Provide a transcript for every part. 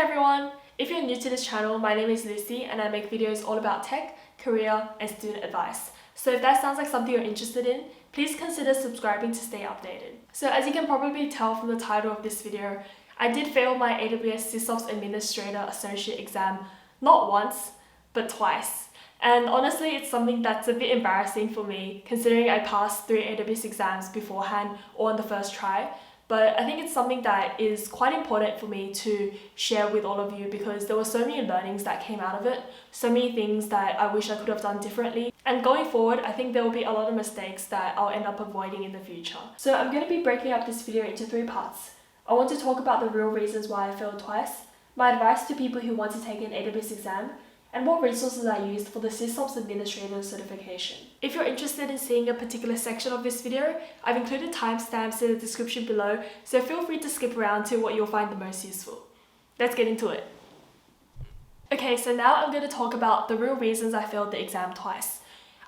everyone! If you're new to this channel, my name is Lucy and I make videos all about tech, career and student advice. So if that sounds like something you're interested in, please consider subscribing to stay updated. So as you can probably tell from the title of this video, I did fail my AWS SysOps Administrator Associate exam not once, but twice. And honestly, it's something that's a bit embarrassing for me considering I passed 3 AWS exams beforehand or on the first try. But I think it's something that is quite important for me to share with all of you because there were so many learnings that came out of it, so many things that I wish I could have done differently. And going forward, I think there will be a lot of mistakes that I'll end up avoiding in the future. So I'm going to be breaking up this video into 3 parts. I want to talk about the real reasons why I failed twice, my advice to people who want to take an AWS exam, and what resources I used for the SysOps Administrator certification. If you're interested in seeing a particular section of this video, I've included timestamps in the description below, so feel free to skip around to what you'll find the most useful. Let's get into it. Okay, so now I'm going to talk about the real reasons I failed the exam twice.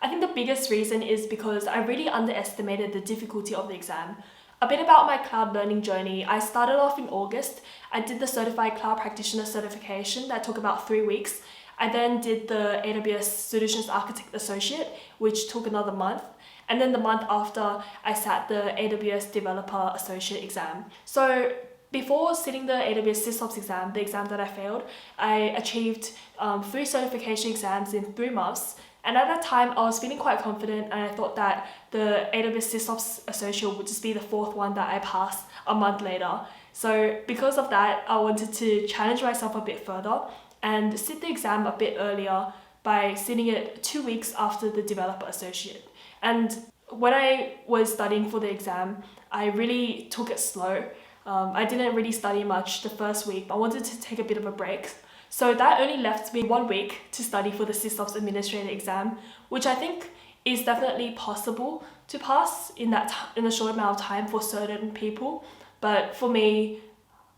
I think the biggest reason is because I really underestimated the difficulty of the exam. A bit about my cloud learning journey. I started off in August. I did the Certified Cloud Practitioner certification that took about 3 weeks. I then did the AWS Solutions Architect Associate, which took another month. And then the month after, I sat the AWS Developer Associate exam. So before sitting the AWS SysOps exam, the exam that I failed, I achieved 3 certification exams in 3 months. And at that time, I was feeling quite confident and I thought that the AWS SysOps Associate would just be the 4th one that I passed a month later. So because of that, I wanted to challenge myself a bit further and sit the exam a bit earlier by sitting it 2 weeks after the Developer Associate. And when I was studying for the exam, I really took it slow. I didn't really study much the first week. I wanted to take a bit of a break. So that only left me 1 week to study for the SysOps Administrator exam, which I think is definitely possible to pass in a short amount of time for certain people. But for me,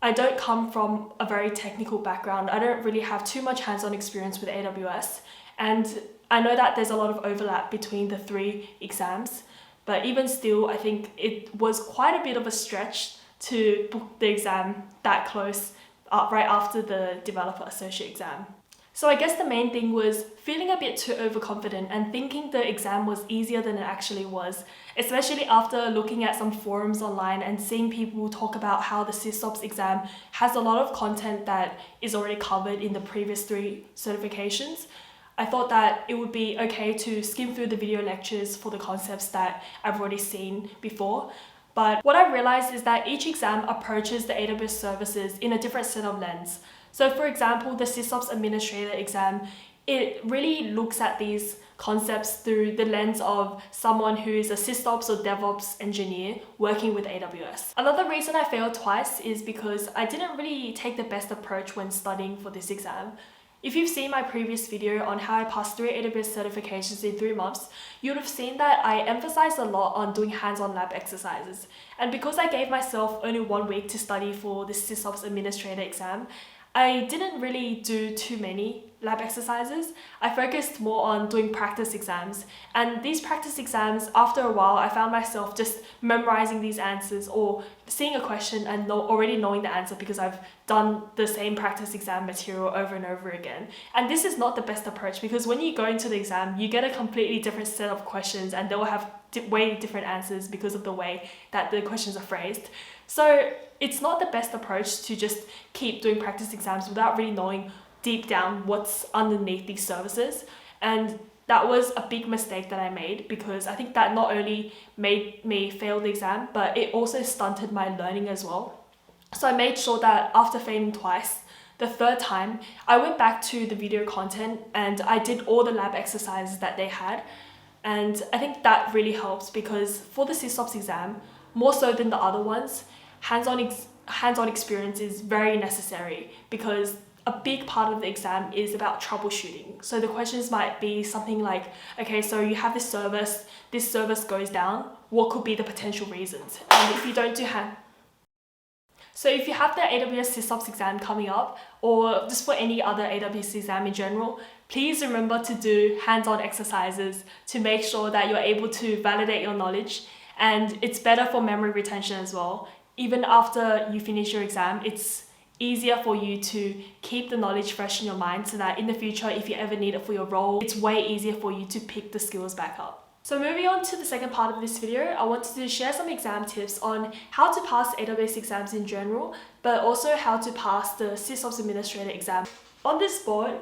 I don't come from a very technical background. I don't really have too much hands-on experience with AWS. And I know that there's a lot of overlap between the 3 exams, but even still, I think it was quite a bit of a stretch to book the exam that close, right after the Developer Associate exam. So I guess the main thing was feeling a bit too overconfident and thinking the exam was easier than it actually was, especially after looking at some forums online and seeing people talk about how the SysOps exam has a lot of content that is already covered in the previous 3 certifications. I thought that it would be okay to skim through the video lectures for the concepts that I've already seen before. But what I realized is that each exam approaches the AWS services in a different set of lens. So for example, the SysOps Administrator exam, it really looks at these concepts through the lens of someone who is a SysOps or DevOps engineer working with AWS. Another reason I failed twice is because I didn't really take the best approach when studying for this exam. If you've seen my previous video on how I passed 3 AWS certifications in 3 months, you would have seen that I emphasized a lot on doing hands-on lab exercises. And because I gave myself only 1 week to study for the SysOps Administrator exam, I didn't really do too many lab exercises. I focused more on doing practice exams. And these practice exams, after a while, I found myself just memorizing these answers or seeing a question and already knowing the answer because I've done the same practice exam material over and over again. And this is not the best approach because when you go into the exam, you get a completely different set of questions and they will have way different answers because of the way that the questions are phrased. So it's not the best approach to just keep doing practice exams without really knowing deep down what's underneath these services. And that was a big mistake that I made because I think that not only made me fail the exam, but it also stunted my learning as well. So I made sure that after failing twice, the 3rd time, I went back to the video content and I did all the lab exercises that they had. And I think that really helps because for the SysOps exam, more so than the other ones, hands-on experience is very necessary because a big part of the exam is about troubleshooting. So the questions might be something like, okay, so you have this service goes down, what could be the potential reasons? And if you don't do So if you have the AWS SysOps exam coming up, or just for any other AWS exam in general, please remember to do hands-on exercises to make sure that you're able to validate your knowledge, and it's better for memory retention as well. Even after you finish your exam, it's easier for you to keep the knowledge fresh in your mind so that in the future, if you ever need it for your role, it's way easier for you to pick the skills back up. So moving on to the second part of this video, I wanted to share some exam tips on how to pass AWS exams in general, but also how to pass the SysOps Administrator exam. On this board,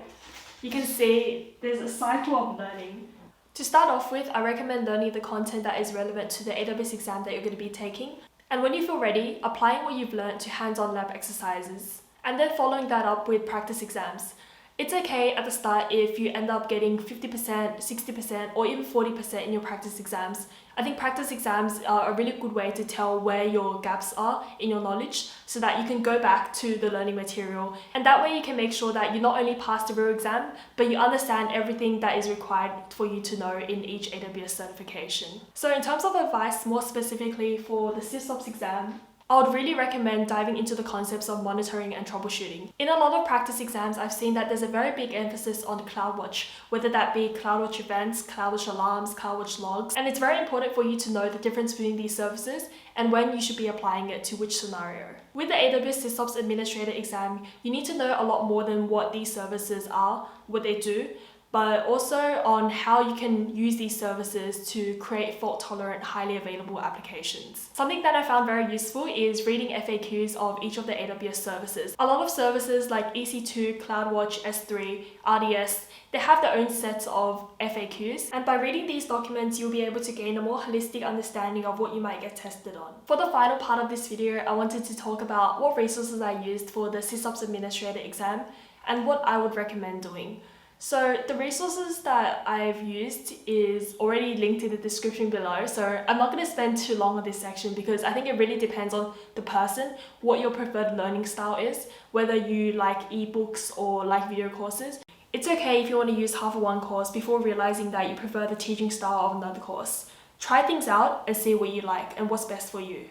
you can see there's a cycle of learning. To start off with, I recommend learning the content that is relevant to the AWS exam that you're going to be taking. And when you feel ready, applying what you've learned to hands-on lab exercises. And then following that up with practice exams. It's okay at the start if you end up getting 50%, 60%, or even 40% in your practice exams. I think practice exams are a really good way to tell where your gaps are in your knowledge so that you can go back to the learning material. And that way you can make sure that you not only pass the real exam, but you understand everything that is required for you to know in each AWS certification. So in terms of advice, more specifically for the SysOps exam, I would really recommend diving into the concepts of monitoring and troubleshooting. In a lot of practice exams, I've seen that there's a very big emphasis on CloudWatch, whether that be CloudWatch events, CloudWatch alarms, CloudWatch logs, and it's very important for you to know the difference between these services and when you should be applying it to which scenario. With the AWS SysOps Administrator exam, you need to know a lot more than what these services are, what they do, but also on how you can use these services to create fault-tolerant, highly available applications. Something that I found very useful is reading FAQs of each of the AWS services. A lot of services like EC2, CloudWatch, S3, RDS, they have their own sets of FAQs, and by reading these documents, you'll be able to gain a more holistic understanding of what you might get tested on. For the final part of this video, I wanted to talk about what resources I used for the SysOps Administrator exam and what I would recommend doing. So the resources that I've used is already linked in the description below, so I'm not going to spend too long on this section because I think it really depends on the person, what your preferred learning style is, whether you like ebooks or like video courses. It's okay if you want to use half of one course before realizing that you prefer the teaching style of another course. Try things out and see what you like and what's best for you.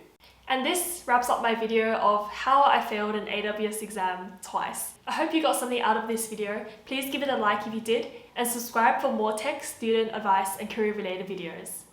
And this wraps up my video of how I failed an AWS exam twice. I hope you got something out of this video. Please give it a like if you did, and subscribe for more tech, student advice, and career related videos.